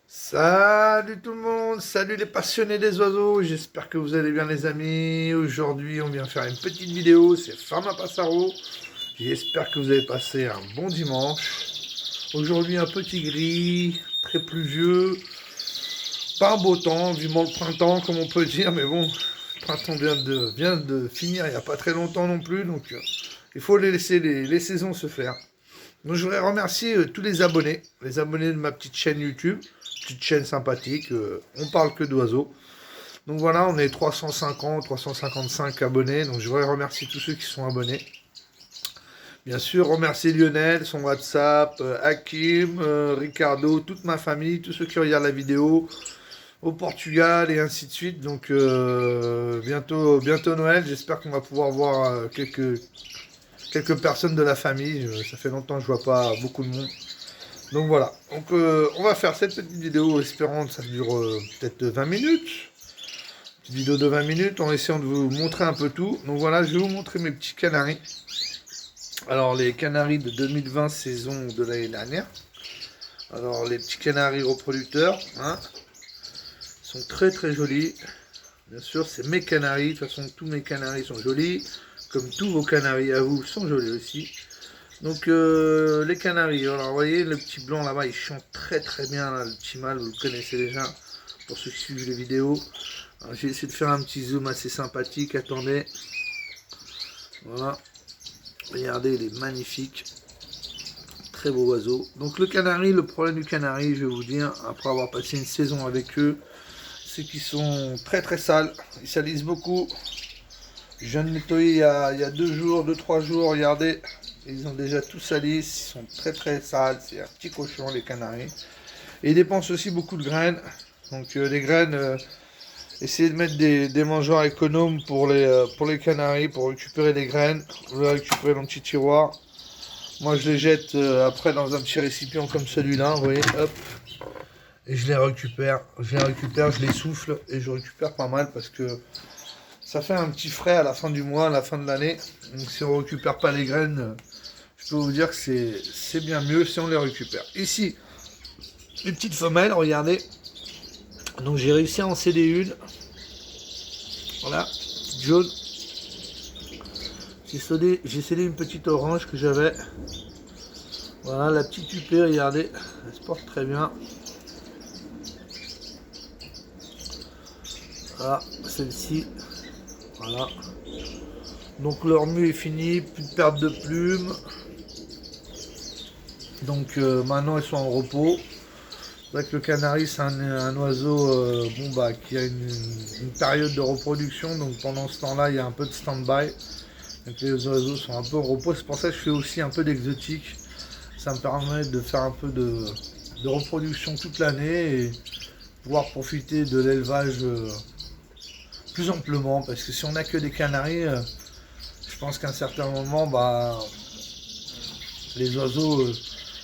Salut tout le monde, salut les passionnés des oiseaux, j'espère que vous allez bien les amis. Aujourd'hui on vient faire une petite vidéo, c'est Pharma Passaro. J'espère que vous avez passé un bon dimanche. Aujourd'hui un petit gris, très pluvieux, pas un beau temps, vivement le printemps comme on peut dire, mais bon, le printemps vient de finir il n'y a pas très longtemps non plus, donc il faut laisser les saisons se faire. Donc je voudrais remercier tous les abonnés de ma petite chaîne YouTube, petite chaîne sympathique, on parle que d'oiseaux. Donc voilà, on est 350, 355 abonnés, donc je voudrais remercier tous ceux qui sont abonnés. Bien sûr, remercier Lionel, son WhatsApp, Hakim, Ricardo, toute ma famille, tous ceux qui regardent la vidéo, au Portugal et ainsi de suite. Donc bientôt Noël, j'espère qu'on va pouvoir voir quelques personnes de la famille. Ça fait longtemps que je vois pas beaucoup de monde. Donc voilà, donc on va faire cette petite vidéo espérant que ça dure peut-être 20 minutes. Petite vidéo de 20 minutes en essayant de vous montrer un peu tout. Donc voilà, je vais vous montrer mes petits canaris. Alors les canaris de 2020 saison de l'année dernière. Alors les petits canaris reproducteurs, hein, sont très très jolis. Bien sûr, c'est mes canaris. De toute façon, tous mes canaris sont jolis. Comme tous vos canaris à vous sont jolis aussi. Donc les canaris, alors vous voyez le petit blanc là-bas, il chante très très bien là, le petit mâle, vous le connaissez déjà, pour ceux qui suivent les vidéos. J'ai essayé de faire un petit zoom assez sympathique, attendez. Voilà, regardez, il est magnifique. Très beau oiseau. Donc le canari, le problème du canari, je vais vous dire, après avoir passé une saison avec eux, c'est qu'ils sont très très sales, ils salissent beaucoup. Je viens de nettoyer il y a 2 jours, 3 jours, regardez. Ils ont déjà tout sali, ils sont très très sales, c'est un petit cochon les canaris. Et ils dépensent aussi beaucoup de graines. Donc les graines, essayez de mettre des mangeoires économes pour les canaris, pour récupérer les graines. Vous les récupérez dans le petit tiroir. Moi je les jette après dans un petit récipient comme celui-là, vous voyez, hop. Et je les récupère, je les souffle et je récupère pas mal parce que ça fait un petit frais à la fin du mois, à la fin de l'année. Donc si on récupère pas les graines, je peux vous dire que c'est bien mieux si on les récupère. Ici, les petites femelles, regardez. Donc j'ai réussi à en céder une. Voilà, petite jaune. J'ai cédé une petite orange que j'avais. Voilà, la petite huppée, regardez. Elle se porte très bien. Voilà, celle-ci. Voilà. Donc leur mue est fini, plus de perte de plumes. Donc maintenant ils sont en repos. C'est vrai que le canari c'est un oiseau qui a une période de reproduction, donc pendant ce temps-là il y a un peu de stand-by. Donc les oiseaux sont un peu en repos, c'est pour ça que je fais aussi un peu d'exotique. Ça me permet de faire un peu de reproduction toute l'année et pouvoir profiter de l'élevage plus amplement. Parce que si on n'a que des canaris, je pense qu'à un certain moment, les oiseaux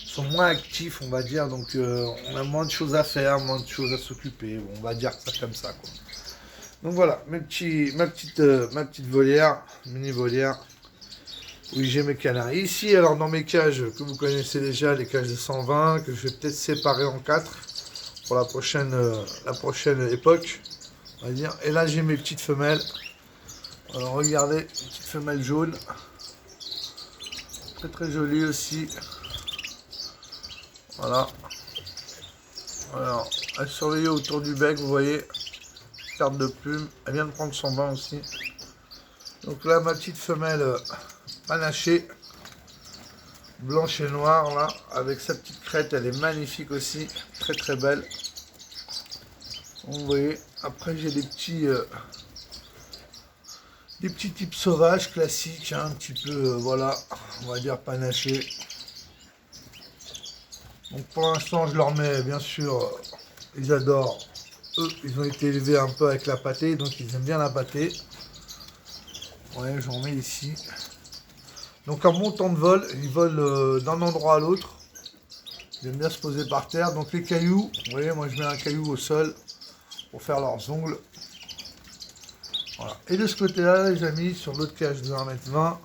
sont moins actifs, on va dire, donc on a moins de choses à faire, moins de choses à s'occuper, on va dire ça comme ça, quoi. Donc voilà, ma petite volière, mini volière, où j'ai mes canaris. Ici, alors dans mes cages, que vous connaissez déjà, les cages de 120, que je vais peut-être séparer en 4 pour la prochaine époque, on va dire. Et là, j'ai mes petites femelles. Alors regardez, une petite femelle jaune, très très jolie aussi. Voilà. Alors, elle surveille autour du bec, vous voyez, perte de plume. Elle vient de prendre son bain aussi. Donc là, ma petite femelle panachée, blanche et noire, là, avec sa petite crête, elle est magnifique aussi, très très belle. Donc, vous voyez, après j'ai des petits types sauvages classiques, hein, un petit peu, voilà, on va dire panachés. Donc pour l'instant, je leur mets, bien sûr, ils adorent. Eux, ils ont été élevés un peu avec la pâtée, donc ils aiment bien la pâtée. Ouais, j'en mets ici. Donc en montant de vol, ils volent d'un endroit à l'autre. Ils aiment bien se poser par terre. Donc les cailloux, vous voyez, moi je mets un caillou au sol pour faire leurs ongles. Voilà. Et de ce côté-là, les amis, sur l'autre cage de 1m20,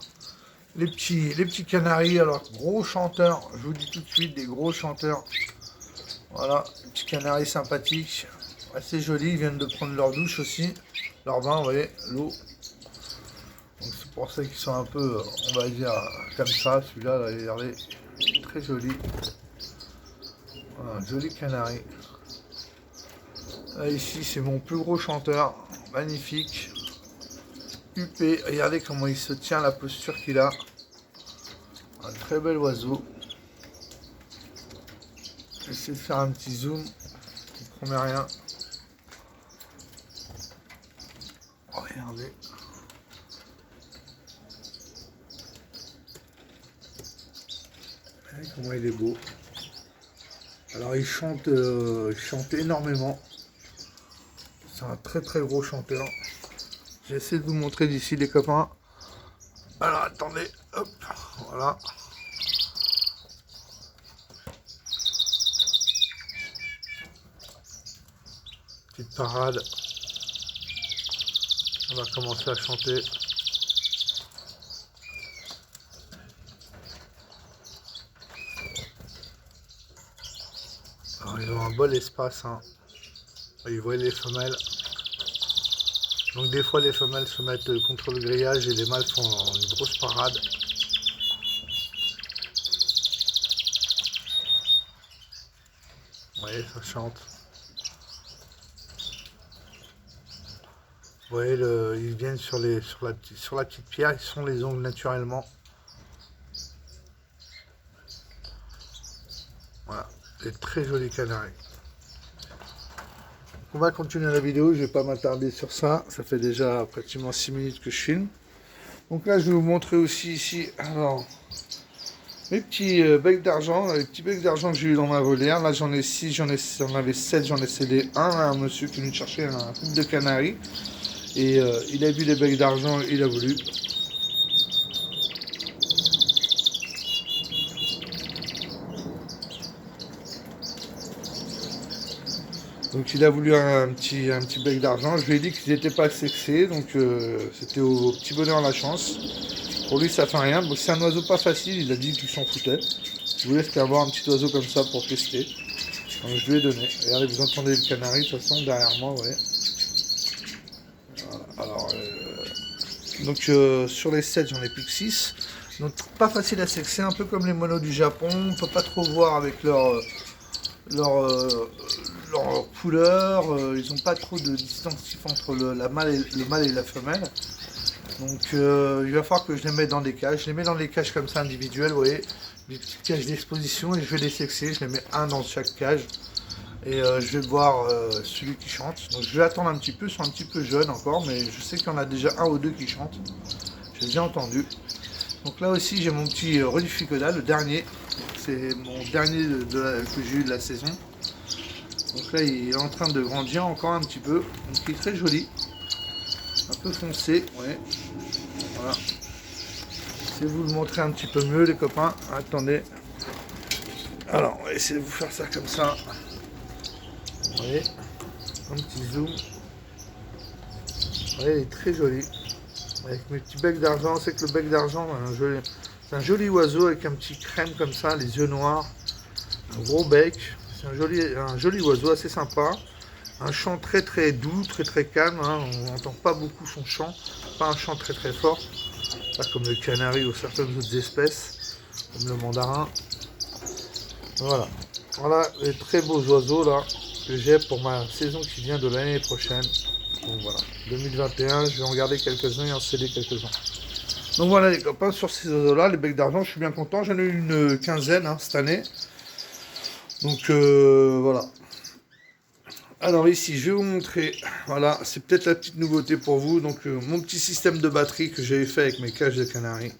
les petits canaris, alors gros chanteurs, je vous dis tout de suite, des gros chanteurs. Voilà, petits canaris sympathiques, assez jolis, ils viennent de prendre leur douche aussi, leur bain, vous voyez, l'eau. Donc c'est pour ça qu'ils sont un peu, on va dire, comme ça. Celui-là, là, regardez, très joli. Voilà, joli canari. Là, ici, c'est mon plus gros chanteur, magnifique. Huppé, regardez comment il se tient, la posture qu'il a. Un très bel oiseau. J'essaie de faire un petit zoom, je ne promets rien. Regardez. Regardez comment il est beau. Alors il chante énormément. C'est un très très gros chanteur. J'essaie de vous montrer d'ici les copains. Alors attendez, hop, voilà. Petite parade. On va commencer à chanter. Alors ils ont un bel espace, hein. Ils voient les femelles. Donc des fois les femelles se mettent contre le grillage et les mâles font une grosse parade. Vous voyez, ça chante. Vous voyez, ils viennent sur la petite pierre, ils sont les ongles naturellement. Voilà, des très jolis canaris. On va continuer la vidéo, je ne vais pas m'attarder sur ça. Ça fait déjà pratiquement 6 minutes que je filme. Donc là, je vais vous montrer aussi ici, alors, mes petits becs d'argent. Les petits becs d'argent que j'ai eu dans ma volière. Là, j'en ai 6, j'en avais 7, j'en ai cédé un à un monsieur qui est venu chercher un couple de canaris. Et il a vu les becs d'argent, il a voulu. Donc il a voulu un petit bec d'argent. Je lui ai dit qu'ils n'étaient pas sexés, donc c'était au petit bonheur la chance. Pour lui ça fait rien. Bon, c'est un oiseau pas facile, il a dit qu'il s'en foutait. Je voulais avoir un petit oiseau comme ça pour tester. Donc je lui ai donné. Regardez, vous entendez le canari de toute façon derrière moi, vous voyez. Voilà. Alors, donc sur les 7 j'en ai plus que 6. Donc pas facile à sexer, un peu comme les monos du Japon. On ne peut pas trop voir avec leur couleur, ils n'ont pas trop de distinctif entre le mâle et la femelle. Donc il va falloir que je les mette dans des cages. Je les mets dans des cages comme ça individuelles, vous voyez, des petites cages d'exposition, et je vais les sexer. Je les mets un dans chaque cage. Et je vais voir celui qui chante. Donc je vais attendre un petit peu, ils sont un petit peu jeunes encore, mais je sais qu'il y en a déjà un ou deux qui chantent. J'ai déjà entendu. Donc là aussi j'ai mon petit Redificoda, le dernier. C'est mon dernier que j'ai eu de la saison. Donc là il est en train de grandir encore un petit peu. Donc il est très joli. Un peu foncé, ouais. Voilà. Je vais vous le montrer un petit peu mieux les copains. Attendez. Alors on va essayer de vous faire ça comme ça. Vous voyez, un petit zoom. Vous voyez, il est très joli. Avec mes petits becs d'argent, c'est que le bec d'argent, c'est un joli oiseau avec un petit crème comme ça, les yeux noirs, un gros bec. C'est un joli oiseau, assez sympa. Un chant très très doux, très très calme. Hein. On n'entend pas beaucoup son chant. Pas un chant très très fort. Pas comme le canari ou certaines autres espèces, comme le mandarin. Voilà. Voilà les très beaux oiseaux là que j'ai pour ma saison qui vient de l'année prochaine. Donc voilà, 2021, je vais en garder quelques-uns et en céder quelques-uns. Donc voilà les copains, sur ces oiseaux-là, les becs d'argent, je suis bien content. J'en ai eu une quinzaine hein, cette année. Donc voilà. Alors ici, je vais vous montrer, voilà, c'est peut-être la petite nouveauté pour vous. Donc mon petit système de batterie que j'avais fait avec mes cages de canaris.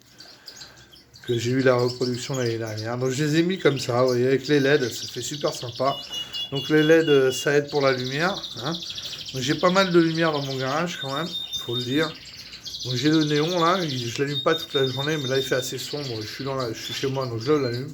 Que j'ai eu la reproduction l'année dernière. Donc je les ai mis comme ça, vous voyez, avec les LED, ça fait super sympa. Donc les LED, ça aide pour la lumière. Hein. Donc j'ai pas mal de lumière dans mon garage quand même, faut le dire. Donc j'ai le néon là, je l'allume pas toute la journée, mais là il fait assez sombre, je suis chez moi donc je l'allume.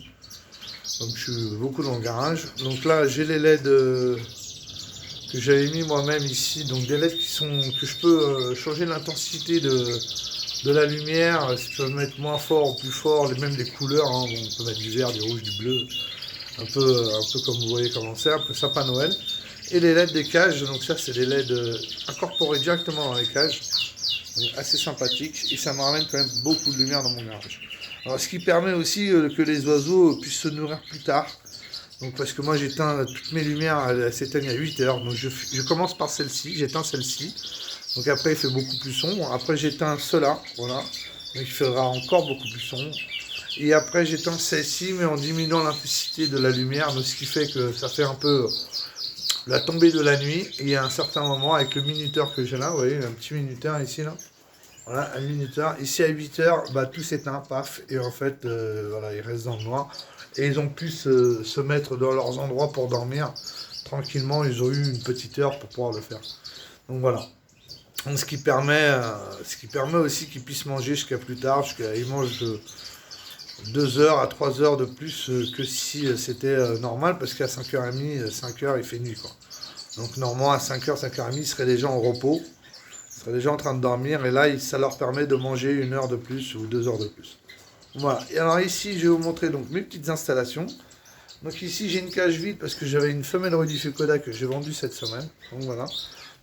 Donc je suis beaucoup dans le garage. Donc là j'ai les LED que j'avais mis moi-même ici, donc des LED que je peux changer l'intensité de la lumière, si je peux mettre moins fort ou plus fort, même les couleurs, hein. Bon, on peut mettre du vert, du rouge, du bleu. un peu comme vous voyez comment c'est, un peu sapin Noël. Et les LED des cages, donc ça c'est des LED incorporés directement dans les cages, donc assez sympathique, et ça me ramène quand même beaucoup de lumière dans mon garage. Alors ce qui permet aussi que les oiseaux puissent se nourrir plus tard, donc parce que moi j'éteins toutes mes lumières, elles s'éteignent à 8 heures, donc je commence par celle-ci, j'éteins celle-ci, donc après il fait beaucoup plus sombre, après j'éteins cela, voilà, donc il fera encore beaucoup plus sombre. Et après j'éteins celle-ci mais en diminuant l'intensité de la lumière, donc ce qui fait que ça fait un peu la tombée de la nuit. Et à un certain moment avec le minuteur que j'ai là, vous voyez un petit minuteur ici là. Voilà, un minuteur. Ici à 8 heures, bah, tout s'éteint, paf. Et en fait, voilà, ils restent dans le noir. Et ils ont pu se mettre dans leurs endroits pour dormir. Tranquillement, ils ont eu une petite heure pour pouvoir le faire. Donc voilà. Donc, ce qui permet aussi qu'ils puissent manger jusqu'à plus tard. Ils mangent 2 heures à 3 heures de plus que si c'était normal. Parce qu'à 5h30, 5h, il fait nuit, quoi. Donc normalement, à 5h, 5h30, ils seraient déjà en repos. Ils seraient déjà en train de dormir. Et là, ça leur permet de manger 1 heure de plus ou 2 heures de plus. Voilà. Et alors ici, je vais vous montrer donc mes petites installations. Donc ici, j'ai une cage vide parce que j'avais une femelle Rudifucoda que j'ai vendue cette semaine. Donc voilà.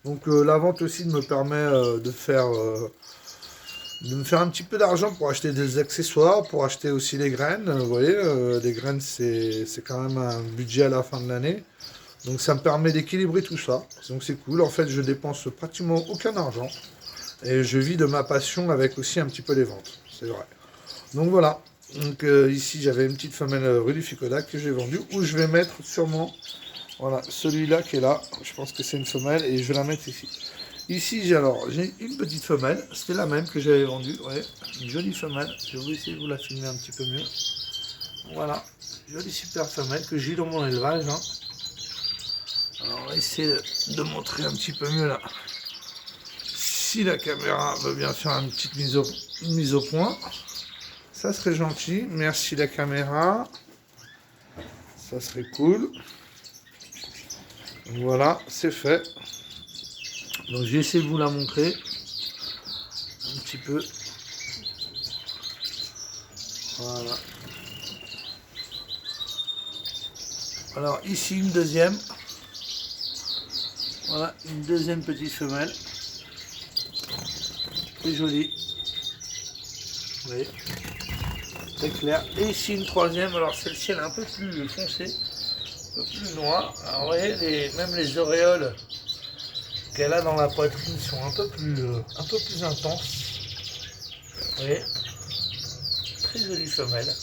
Donc la vente aussi me permet de me faire un petit peu d'argent pour acheter des accessoires, pour acheter aussi les graines. Vous voyez, les graines, c'est quand même un budget à la fin de l'année. Donc ça me permet d'équilibrer tout ça. Donc c'est cool. En fait, je dépense pratiquement aucun argent. Et je vis de ma passion avec aussi un petit peu les ventes. C'est vrai. Donc voilà. Donc ici, j'avais une petite femelle Rudifucoda que j'ai vendue. Où je vais mettre sûrement, voilà, celui-là qui est là. Je pense que c'est une femelle et je vais la mettre ici. Ici, j'ai une petite femelle. C'était la même que j'avais vendue. Ouais, une jolie femelle. Je vais essayer de vous la filmer un petit peu mieux. Voilà. Jolie super femelle que j'ai dans mon élevage. Hein. Alors, on va essayer de montrer un petit peu mieux là. Si la caméra veut bien faire une petite mise au point, ça serait gentil. Merci la caméra. Ça serait cool. Voilà, c'est fait. Donc, j'ai essayé de vous la montrer un petit peu. Voilà. Alors, ici, une deuxième. Voilà, une deuxième petite femelle. Très jolie. Vous voyez, très clair. Et ici une troisième. Alors celle-ci elle est un peu plus foncée, un peu plus noire. Alors vous voyez, même les auréoles qu'elle a dans la poitrine sont un peu plus intenses. Vous voyez, très jolie femelle.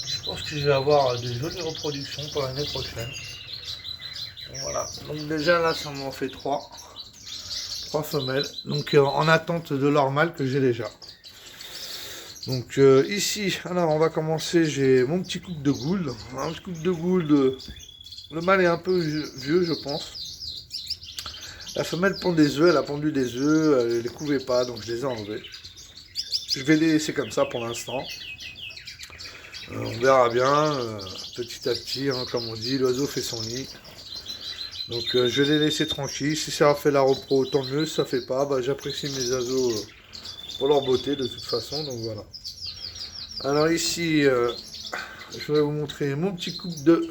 Je pense que je vais avoir de jolies reproductions pour l'année prochaine. Voilà, donc déjà là ça m'en fait 3 femelles, donc en attente de leur mâle que j'ai déjà. Donc ici, alors on va commencer, j'ai mon petit couple de gould. Un petit couple de gould, le mâle est un peu vieux je pense. La femelle pond des œufs, elle a pondu des œufs, elle ne les couvait pas, donc je les ai enlevés. Je vais les laisser comme ça pour l'instant. On verra bien, petit à petit, hein, comme on dit, l'oiseau fait son nid. Donc je vais les laisser tranquilles. Si ça a fait la repro, tant mieux. Si ça fait pas, bah, j'apprécie mes oiseaux pour leur beauté de toute façon. Donc voilà. Alors ici, je vais vous montrer mon petit couple de...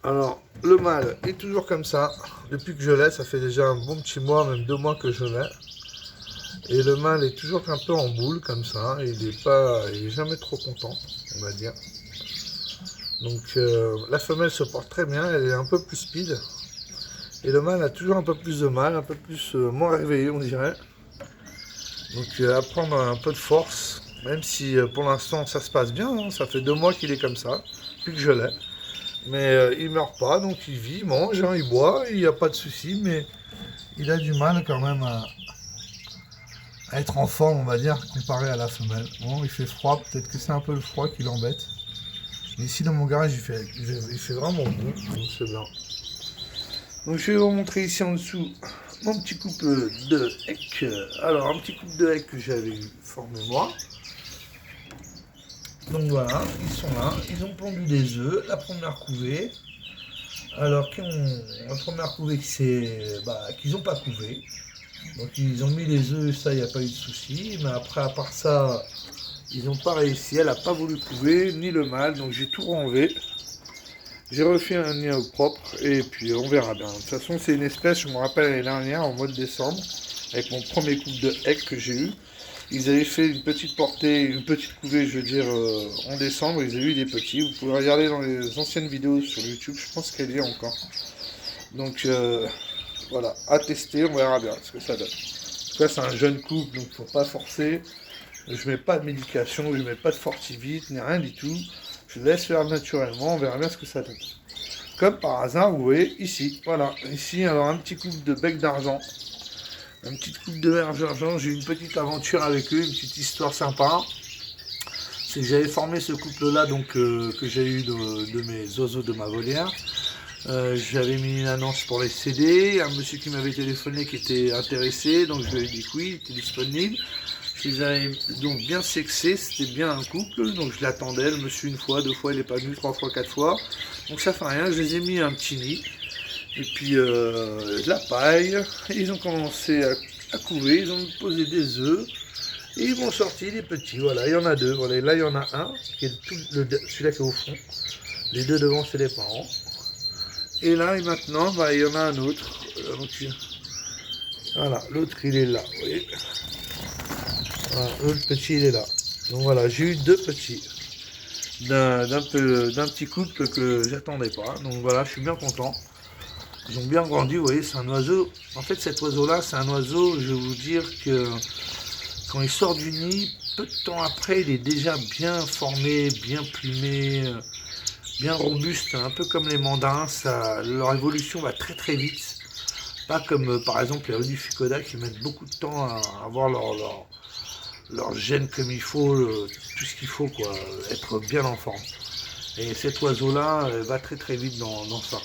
Alors, le mâle est toujours comme ça. Depuis que je l'ai, ça fait déjà un bon petit mois, même 2 mois que je l'ai. Et le mâle est toujours un peu en boule comme ça. Il est jamais trop content, on va dire. Donc la femelle se porte très bien, elle est un peu plus speed. Et le mâle a toujours un peu plus de mal, un peu plus moins réveillé on dirait. Donc à prendre un peu de force, même si pour l'instant ça se passe bien, hein, ça fait 2 mois qu'il est comme ça, depuis que je l'ai. Mais il meurt pas, donc il vit, il mange, hein, il boit, il n'y a pas de souci, mais il a du mal quand même à être en forme, on va dire, comparé à la femelle. Bon, il fait froid, peut-être que c'est un peu le froid qui l'embête. Mais ici dans mon garage il fait vraiment bon, donc c'est bien. Donc je vais vous montrer ici en dessous mon petit couple de hecks. Alors un petit couple de hecks que j'avais formé moi. Donc voilà, ils sont là, ils ont pondu des œufs, la première couvée. Alors la première couvée qu'ils n'ont pas couvé. Donc ils ont mis les œufs, ça il n'y a pas eu de souci. Mais après à part ça, Ils n'ont pas réussi, elle n'a pas voulu couver, ni le mâle, donc j'ai tout renlevé. J'ai refait un nid au propre, et puis on verra bien. De toute façon, c'est une espèce, je me rappelle l'année dernière, en mois de décembre, avec mon premier couple de hecks que j'ai eu. Ils avaient fait une petite portée, une petite couvée, je veux dire, en décembre, ils avaient eu des petits. Vous pouvez regarder dans les anciennes vidéos sur YouTube, je pense qu'elle y est encore. Donc voilà, à tester, on verra bien ce que ça donne. En tout cas, c'est un jeune couple, donc il ne faut pas forcer. Je mets pas de médication, je mets pas de fortivite, ni rien du tout. Je laisse faire naturellement, on verra bien ce que ça donne. Comme par hasard, vous voyez, ici, voilà. Ici, alors un petit couple de bec d'argent. Une petite coupe de verge d'argent, j'ai eu une petite aventure avec eux, une petite histoire sympa. C'est que j'avais formé ce couple-là, donc que j'ai eu de mes oiseaux de ma volière. J'avais mis une annonce pour les CD, un monsieur qui m'avait téléphoné qui était intéressé, donc je lui ai dit que oui, il était disponible. Je les avais donc bien sexés, c'était bien un couple, donc je l'attendais, le monsieur une fois, deux fois, il n'est pas venu, trois fois, quatre fois. Donc ça fait rien, je les ai mis un petit nid. Et puis de la paille, et ils ont commencé à couver, ils ont posé des œufs, et ils m'ont sorti des petits, voilà, il y en a deux, voilà, là il y en a un, qui est celui-là qui est au fond, les deux devant c'est les parents, et là et maintenant, bah, il y en a un autre, donc, voilà, l'autre il est là, vous voyez, voilà, le petit il est là, donc voilà, j'ai eu deux petits, d'un petit couple que j'attendais pas, donc voilà, je suis bien content. Ils ont bien grandi, vous voyez, c'est un oiseau. En fait, cet oiseau-là, c'est un oiseau, je vais vous dire que quand il sort du nid, peu de temps après, il est déjà bien formé, bien plumé, bien robuste, un peu comme les mandins. Leur évolution va très très vite. Pas comme par exemple les rudifucoda qui mettent beaucoup de temps à avoir leur gène comme il faut, tout ce qu'il faut, quoi, être bien en forme. Et cet oiseau-là va très très vite dans ça.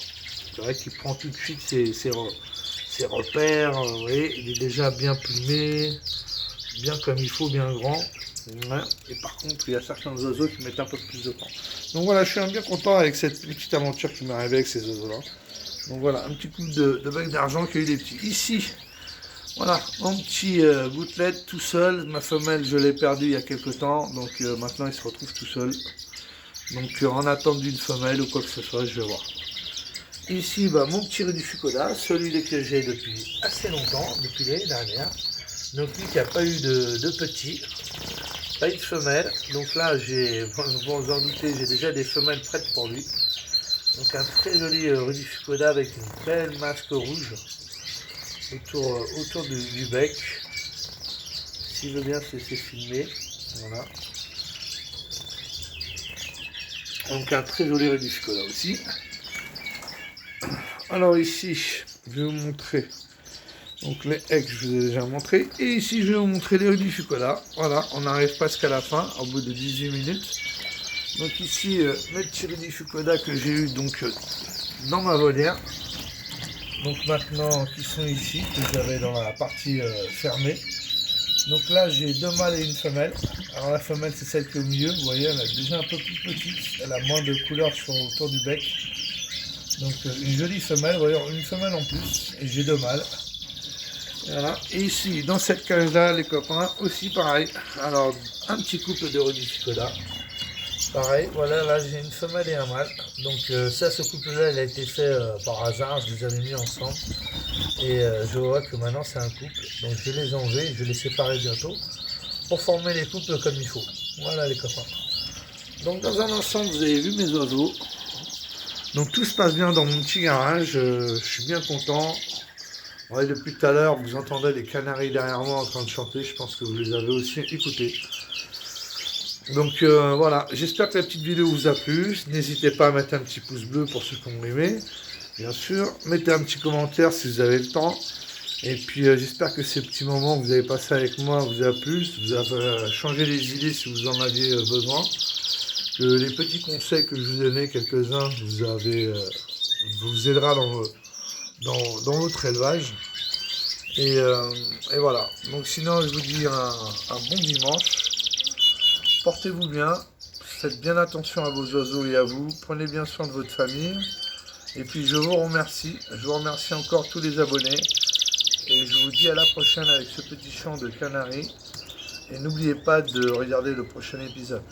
C'est vrai qu'il prend tout de suite ses repères, vous voyez, il est déjà bien plumé, bien comme il faut, bien grand. Ouais. Et par contre, il y a certains oiseaux qui mettent un peu plus de temps. Donc voilà, je suis bien content avec cette petite aventure qui m'est arrivée avec ces oiseaux-là. Donc voilà, un petit coup de bec d'argent qui a eu des petits. Ici, voilà, mon petit gouttelette tout seul. Ma femelle, je l'ai perdue il y a quelques temps, donc maintenant il se retrouve tout seul. Donc en attente d'une femelle ou quoi que ce soit, je vais voir. Ici, bah, mon petit rudifucoda, celui que j'ai depuis assez longtemps, depuis l'année dernière. Donc lui qui n'a pas eu de petits, pas eu de femelle. Donc là, bon, vous en doutez, j'ai déjà des femelles prêtes pour lui. Donc un très joli rudifucoda avec une belle masque rouge autour du bec. S'il veut bien, c'est filmé. Voilà. Donc un très joli rudifucoda aussi. Alors ici, je vais vous montrer donc les hecks, je vous ai déjà montré. Et ici, je vais vous montrer les rudifucoda. Voilà, on arrive presque à la fin, au bout de 18 minutes. Donc ici, mes petits rudifucoda que j'ai eu donc dans ma volière. Donc maintenant, qui sont ici, que j'avais dans la partie fermée. Donc là, j'ai deux mâles et une femelle. Alors la femelle, c'est celle qui est au milieu. Vous voyez, elle est déjà un peu plus petite. Elle a moins de couleurs autour du bec. Donc une jolie femelle, voyez, une femelle en plus, et j'ai deux mâles. Voilà. Et ici, dans cette cage-là, les copains, aussi pareil. Alors, un petit couple de rudifucoda. Pareil, voilà, là j'ai une femelle et un mâle. Donc ça, ce couple-là, il a été fait par hasard, je les avais mis ensemble. Et je vois que maintenant c'est un couple. Donc je vais les enlever, je vais les séparer bientôt pour former les couples comme il faut. Voilà les copains. Donc dans un ensemble, vous avez vu mes oiseaux. Donc tout se passe bien dans mon petit garage, je suis bien content. Ouais, depuis tout à l'heure, vous entendez les canaris derrière moi en train de chanter, je pense que vous les avez aussi écoutés. Donc voilà, j'espère que la petite vidéo vous a plu. N'hésitez pas à mettre un petit pouce bleu pour ceux qui ont aimé, bien sûr. Mettez un petit commentaire si vous avez le temps. Et puis j'espère que ces petits moments que vous avez passés avec moi vous a plu, vous a changé les idées si vous en aviez besoin. Que les petits conseils que je vous donnais, quelques-uns, vous aidera dans votre élevage. Et voilà. Donc sinon, je vous dis un bon dimanche. Portez-vous bien. Faites bien attention à vos oiseaux et à vous. Prenez bien soin de votre famille. Et puis je vous remercie. Je vous remercie encore tous les abonnés. Et je vous dis à la prochaine avec ce petit chant de canaris. Et n'oubliez pas de regarder le prochain épisode.